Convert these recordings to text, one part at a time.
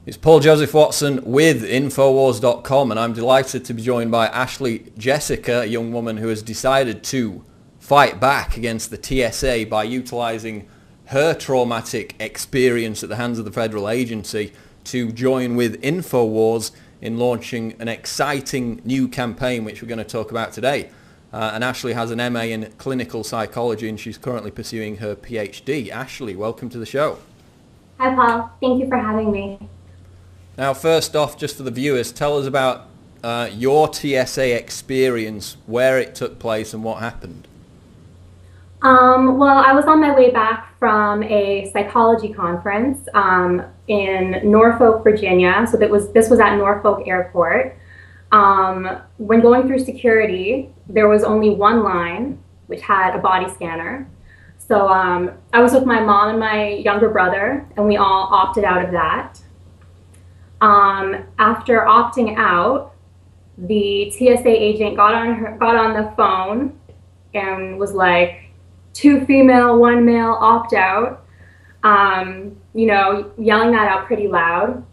It's Paul Joseph Watson with Infowars.com, and I'm delighted to be joined by Ashley Jessica, a young woman who has decided to fight back against the TSA by utilising her traumatic experience at the hands of the federal agency to join with Infowars in launching an exciting new campaign which we're going to talk about today. And Ashley has an MA in clinical psychology and she's currently pursuing her PhD. Ashley, welcome to the show. Hi Paul, thank you for having me. Now, first off, just for the viewers, tell us about your TSA experience, where it took place and what happened. Well, I was on my way back from a psychology conference in Norfolk, Virginia. So this was at Norfolk Airport. When going through security, there was only one line, which had a body scanner. So I was with my mom and my younger brother, and we all opted out of that. After opting out, the TSA agent got on the phone and was like, 2 female, 1 male, opt out, yelling that out pretty loud.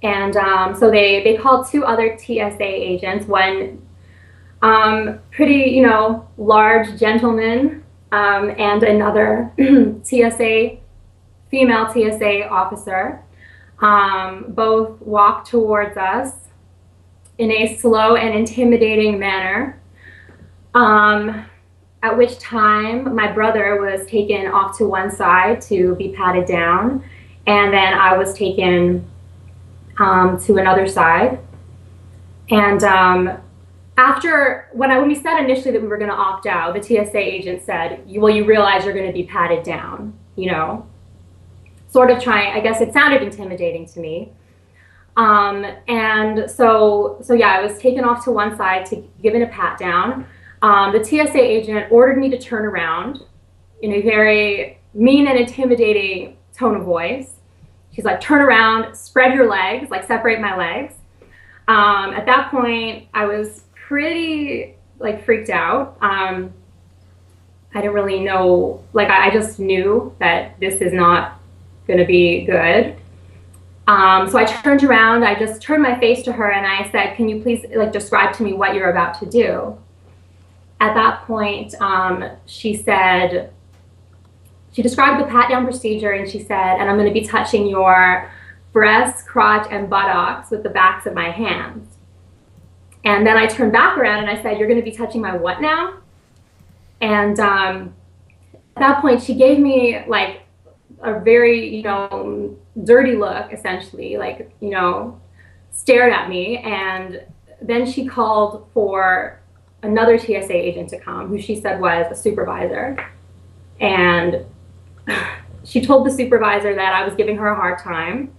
And so they called 2 other TSA agents, one pretty, large gentleman, and another female TSA officer. Both walked towards us in a slow and intimidating manner. At which time my brother was taken off to one side to be patted down, and then I was taken to another side. And when we said initially that we were going to opt out, the TSA agent said, "Well, you realize you're going to be patted down," sort of trying. I guess it sounded intimidating to me. And so yeah, I was taken off to one side to given a pat down. The TSA agent ordered me to turn around in a very mean and intimidating tone of voice. She's like, "Turn around, spread your legs, like separate my legs." At that point, I was pretty freaked out. I didn't really know, I just knew that this is not going to be good. So I turned around, I just turned my face to her and I said, "Can you please describe to me what you're about to do?" At that point, she described the pat down procedure and she said, "And I'm going to be touching your breasts, crotch, and buttocks with the backs of my hands." And then I turned back around and I said, "You're going to be touching my what now?" And at that point, she gave me a very, dirty look, essentially, stared at me. And then she called for another TSA agent to come, who she said was a supervisor. And she told the supervisor that I was giving her a hard time.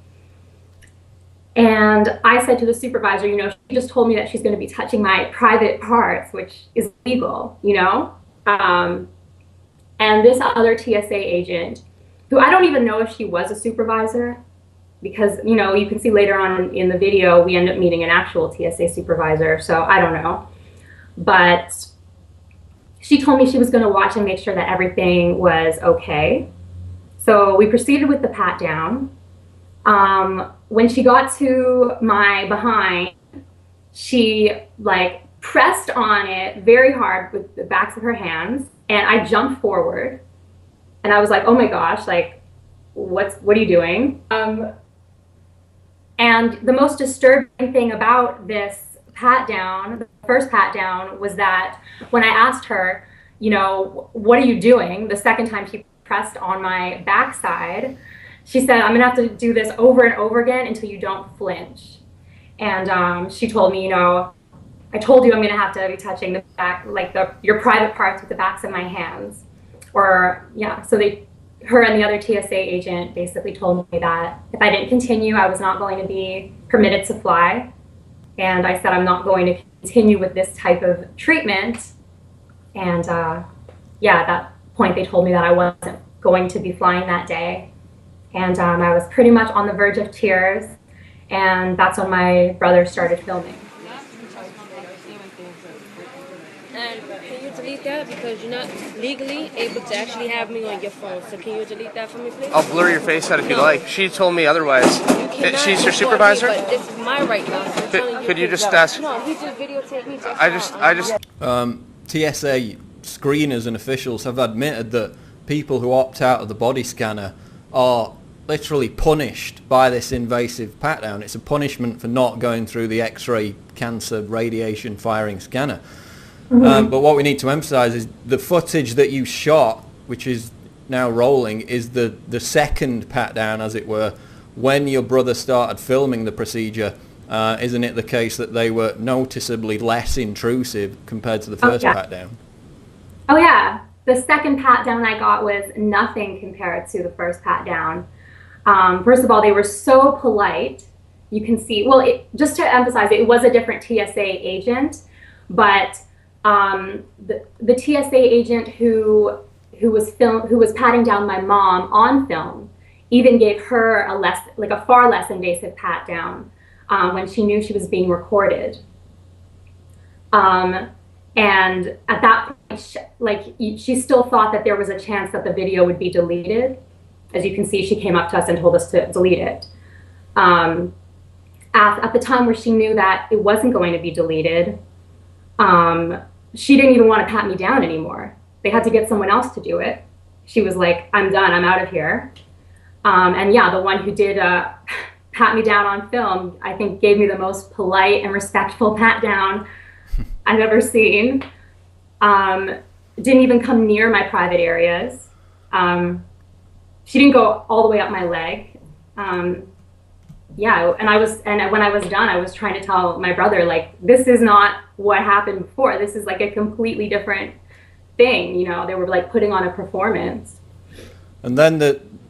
And I said to the supervisor, she just told me that she's going to be touching my private parts, which is illegal, And this other TSA agent, who I don't even know if she was a supervisor, because, you can see later on in the video, we end up meeting an actual TSA supervisor, so I don't know. But she told me she was going to watch and make sure that everything was okay. So we proceeded with the pat down. When she got to my behind, she pressed on it very hard with the backs of her hands, and I jumped forward. And I was like, "Oh my gosh, what are you doing?" And the most disturbing thing about this pat down, the first pat down, was that when I asked her, "What are you doing?" the second time she pressed on my backside, she said, "I'm gonna have to do this over and over again until you don't flinch." And she told me, "I told you I'm gonna have to be touching the back, your private parts with the backs of my hands." Or yeah, so her and the other TSA agent basically told me that if I didn't continue, I was not going to be permitted to fly. And I said, "I'm not going to continue with this type of treatment." And yeah, at that point, they told me that I wasn't going to be flying that day. And I was pretty much on the verge of tears. And that's when my brother started filming. And can you delete that, because you're not legally able to actually have me on your phone? So can you delete that for me, please? I'll blur your face out if you like. She told me otherwise. You cannot She's your record supervisor? me, but this is my right now. So I'm telling Could you please just don't. ask? No, he just videotaped me. TSA screeners and officials have admitted that people who opt out of the body scanner are literally punished by this invasive pat-down. It's a punishment for not going through the X-ray cancer radiation firing scanner. But what we need to emphasize is the footage that you shot, which is now rolling, is the second pat-down, as it were, when your brother started filming the procedure. Isn't it the case that they were noticeably less intrusive compared to the first pat-down? Oh yeah, the second pat-down I got was nothing compared to the first pat-down. First of all, they were so polite. You can see, well, just to emphasize, it was a different TSA agent, but the TSA agent who was patting down my mom on film even gave her a far less invasive pat down when she knew she was being recorded. And at that point, she still thought that there was a chance that the video would be deleted. As you can see, she came up to us and told us to delete it. At the time where she knew that it wasn't going to be deleted, she didn't even want to pat me down anymore. They had to get someone else to do it. She was like, I'm done, I'm out of here. And yeah, the one who did pat me down on film, I think gave me the most polite and respectful pat down I've ever seen. Didn't even come near my private areas. She didn't go all the way up my leg. Yeah, and when I was done, I was trying to tell my brother, like, this is not what happened before. This is like a completely different thing. You know, they were like putting on a performance. And then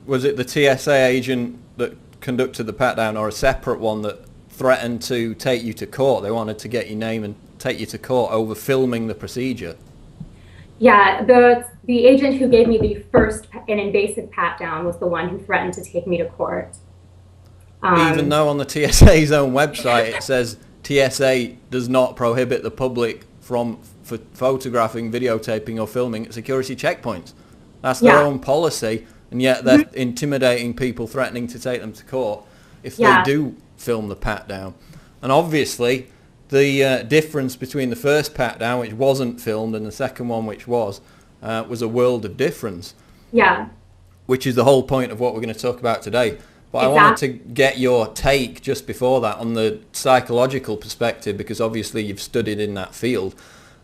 was it the TSA agent that conducted the pat down, or a separate one that threatened to take you to court? They wanted to get your name and take you to court over filming the procedure. Yeah, the agent who gave me the first an invasive pat down was the one who threatened to take me to court. Even though on the TSA's own website it says TSA does not prohibit the public from photographing, videotaping or filming at security checkpoints. That's their own policy, and yet they're intimidating people, threatening to take them to court if they do film the pat down. And obviously the difference between the first pat down, which wasn't filmed, and the second one, which was a world of difference. Yeah. Which is the whole point of what we're going to talk about today. But I wanted to get your take just before that on the psychological perspective, because obviously you've studied in that field.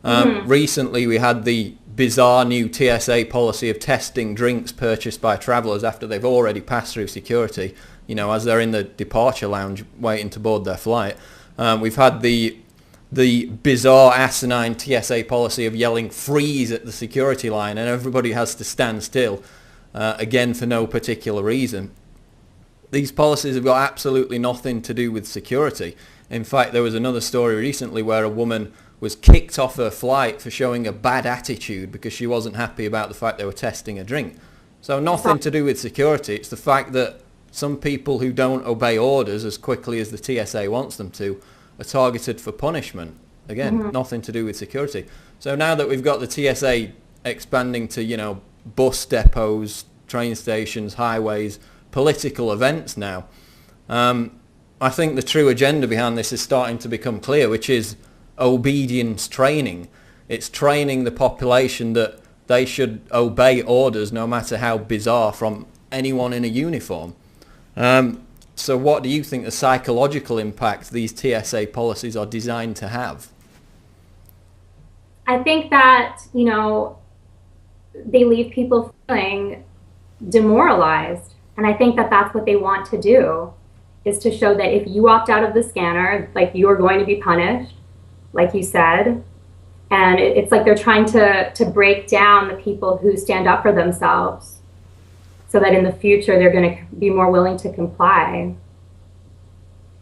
Recently we had the bizarre new TSA policy of testing drinks purchased by travellers after they've already passed through security, you know, as they're in the departure lounge waiting to board their flight. We've had the bizarre asinine TSA policy of yelling freeze at the security line, and everybody has to stand still, again for no particular reason. These policies have got absolutely nothing to do with security. In fact, there was another story recently where a woman was kicked off her flight for showing a bad attitude because she wasn't happy about the fact they were testing a drink. So nothing to do with security. It's the fact that some people who don't obey orders as quickly as the TSA wants them to are targeted for punishment. Again, nothing to do with security. So now that we've got the TSA expanding to, you know, bus depots, train stations, highways, political events now, I think the true agenda behind this is starting to become clear, which is obedience training. It's training the population that they should obey orders no matter how bizarre from anyone in a uniform. So what do you think the psychological impact these TSA policies are designed to have? I think that, you know, they leave people feeling demoralized. And I think that that's what they want to do, is to show that if you opt out of the scanner, like, you're going to be punished, like you said. And it's like they're trying to break down the people who stand up for themselves, so that in the future they're going to be more willing to comply.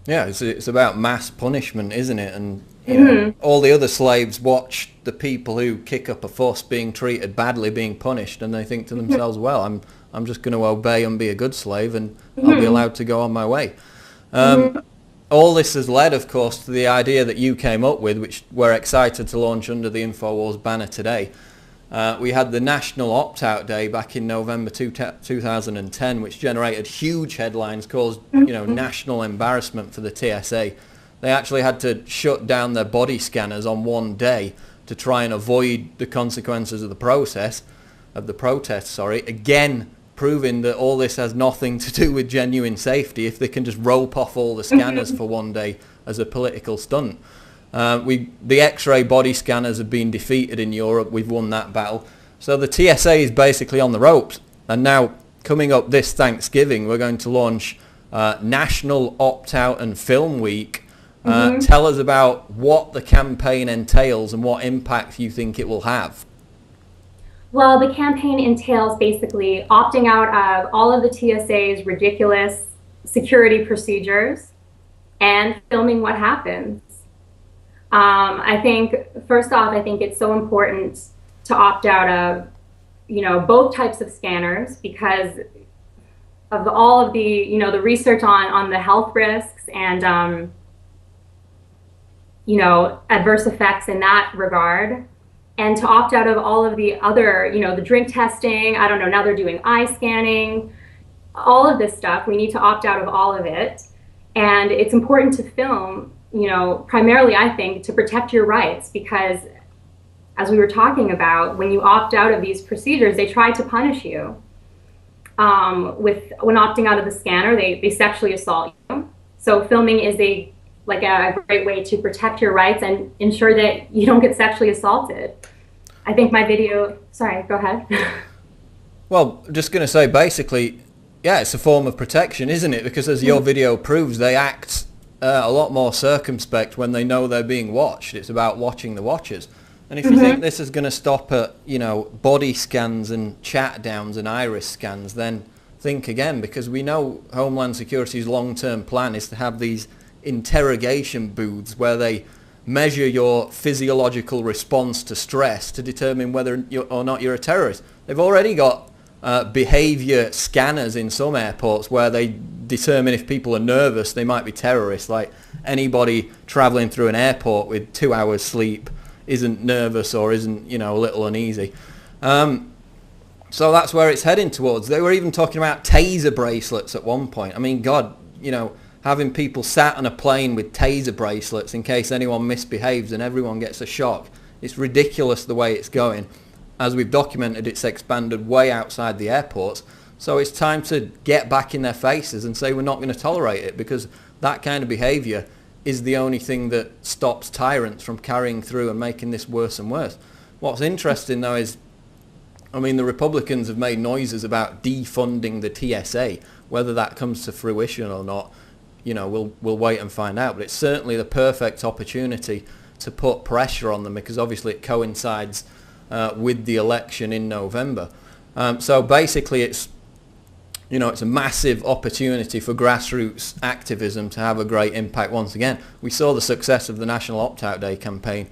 Yeah, it's about mass punishment, isn't it? And you know, all the other slaves watch the people who kick up a fuss being treated badly being punished, and they think to themselves, well, I'm just going to obey and be a good slave, and I'll be allowed to go on my way. all this has led, of course, to the idea that you came up with, which we're excited to launch under the InfoWars banner today. We had the National Opt-out Day back in November 2010, which generated huge headlines, caused national embarrassment for the TSA. They actually had to shut down their body scanners on one day to try and avoid the consequences of the protest. Again, proving that all this has nothing to do with genuine safety if they can just rope off all the scanners for one day as a political stunt. The X-ray body scanners have been defeated in Europe. We've won that battle. So the TSA is basically on the ropes. And now, coming up this Thanksgiving, we're going to launch National Opt-out and Film Week. Tell us about what the campaign entails and what impact you think it will have. Well, the campaign entails basically opting out of all of the TSA's ridiculous security procedures and filming what happens. I think, first off, I think it's so important to opt out of, both types of scanners because of all of the, the research on the health risks and, adverse effects in that regard. And to opt out of all of the other, the drink testing, I don't know, now they're doing eye scanning, all of this stuff, we need to opt out of all of it. And it's important to film, primarily, I think, to protect your rights because, as we were talking about, when you opt out of these procedures, they try to punish you. When opting out of the scanner, they sexually assault you. So filming is a great way to protect your rights and ensure that you don't get sexually assaulted. I think my video, sorry, go ahead. Well, just going to say, basically, yeah, it's a form of protection, isn't it? Because as your video proves, they act a lot more circumspect when they know they're being watched. It's about watching the watchers. And if you think this is going to stop at, body scans and chat downs and iris scans, then think again, because we know Homeland Security's long-term plan is to have these interrogation booths where they measure your physiological response to stress to determine whether or not you're a terrorist. They've already got behavior scanners in some airports where they determine if people are nervous, they might be terrorists. Like anybody traveling through an airport with 2 hours sleep isn't nervous or isn't, a little uneasy. So that's where it's heading towards. They were even talking about taser bracelets at one point. I mean, God, having people sat on a plane with taser bracelets in case anyone misbehaves and everyone gets a shock. It's ridiculous the way it's going. As we've documented, it's expanded way outside the airports. So it's time to get back in their faces and say we're not going to tolerate it, because that kind of behaviour is the only thing that stops tyrants from carrying through and making this worse and worse. What's interesting though is, the Republicans have made noises about defunding the TSA. Whether that comes to fruition or not, we'll wait and find out. But it's certainly the perfect opportunity to put pressure on them, because obviously it coincides with the election in November. So basically it's a massive opportunity for grassroots activism to have a great impact once again. We saw the success of the National Opt-out Day campaign.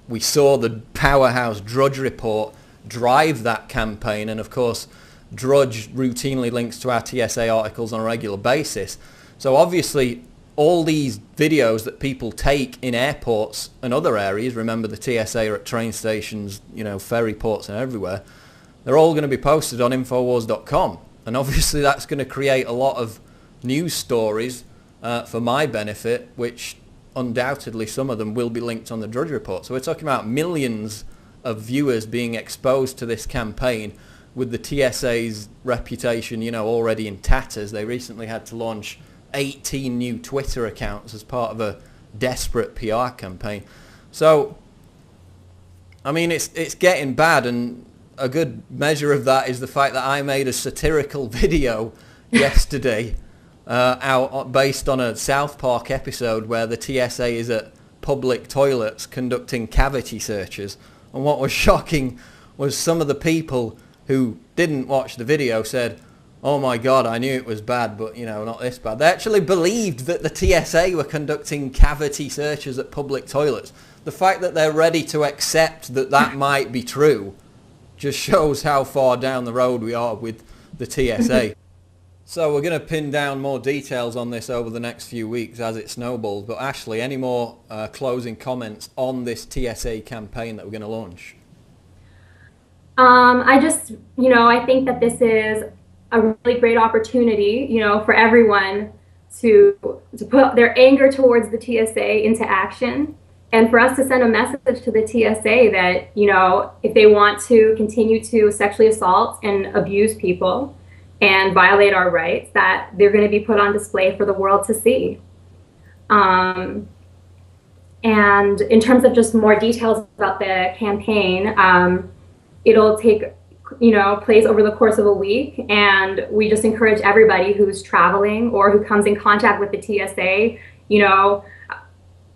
We saw the powerhouse Drudge Report drive that campaign, and of course Drudge routinely links to our TSA articles on a regular basis. So obviously all these videos that people take in airports and other areas, remember the TSA are at train stations, ferry ports and everywhere, they're all going to be posted on Infowars.com. And obviously that's going to create a lot of news stories for my benefit, which undoubtedly some of them will be linked on the Drudge Report. So we're talking about millions of viewers being exposed to this campaign, with the TSA's reputation, already in tatters. They recently had to launch 18 new Twitter accounts as part of a desperate PR campaign. So, it's getting bad, and a good measure of that is the fact that I made a satirical video yesterday based on a South Park episode where the TSA is at public toilets conducting cavity searches. And what was shocking was some of the people who didn't watch the video said, "Oh my God, I knew it was bad, but not this bad." They actually believed that the TSA were conducting cavity searches at public toilets. The fact that they're ready to accept that that might be true just shows how far down the road we are with the TSA. So we're going to pin down more details on this over the next few weeks as it snowballs. But Ashley, any more closing comments on this TSA campaign that we're going to launch? I just, I think that this is a really great opportunity, for everyone to put their anger towards the TSA into action, and for us to send a message to the TSA that, if they want to continue to sexually assault and abuse people and violate our rights, that they're going to be put on display for the world to see. And in terms of just more details about the campaign, it'll take, place over the course of a week, and we just encourage everybody who's traveling or who comes in contact with the TSA,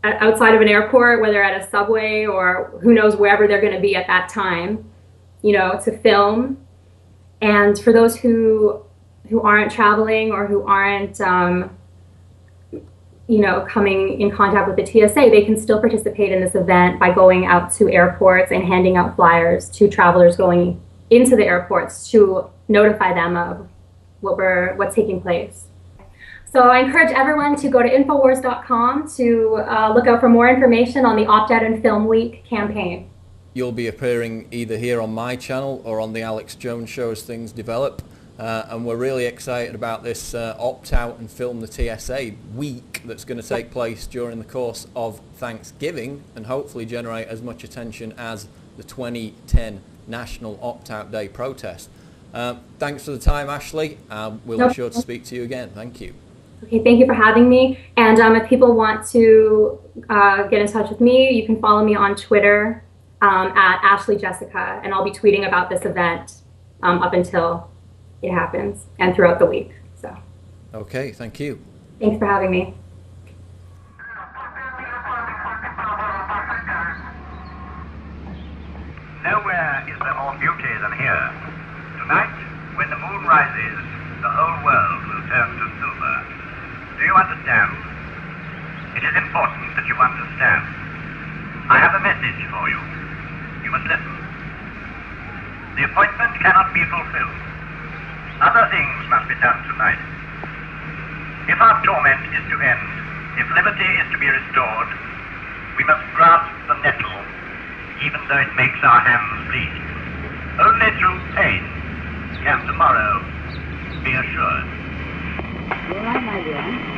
outside of an airport, whether at a subway or who knows wherever they're going to be at that time, to film. And for those who aren't traveling or who aren't, coming in contact with the TSA, they can still participate in this event by going out to airports and handing out flyers to travelers going into the airports to notify them of what's taking place. So I encourage everyone to go to Infowars.com to look out for more information on the Opt Out and Film Week campaign. You'll be appearing either here on my channel or on the Alex Jones Show as things develop. And we're really excited about this Opt Out and Film the TSA week that's going to take place during the course of Thanksgiving and hopefully generate as much attention as the 2010 National Opt Out Day protest. Thanks for the time, Ashley. We'll be sure to speak to you again. Thank you. Okay, thank you for having me. And if people want to get in touch with me, you can follow me on Twitter at Ashley Jessica, and I'll be tweeting about this event up until it happens and throughout the week. So. Okay, thank you. Thanks for having me. Nowhere is there more beauty than here. Tonight, when the moon rises, the whole world will turn to silver. Do you understand? It is important that you understand. I have a message for you. You must listen. The appointment cannot be fulfilled. Other things must be done tonight. If our torment is to end, if liberty is to be restored, we must grasp the nettle, even though it makes our hands bleed. Only through pain can tomorrow be assured. All right, my dear.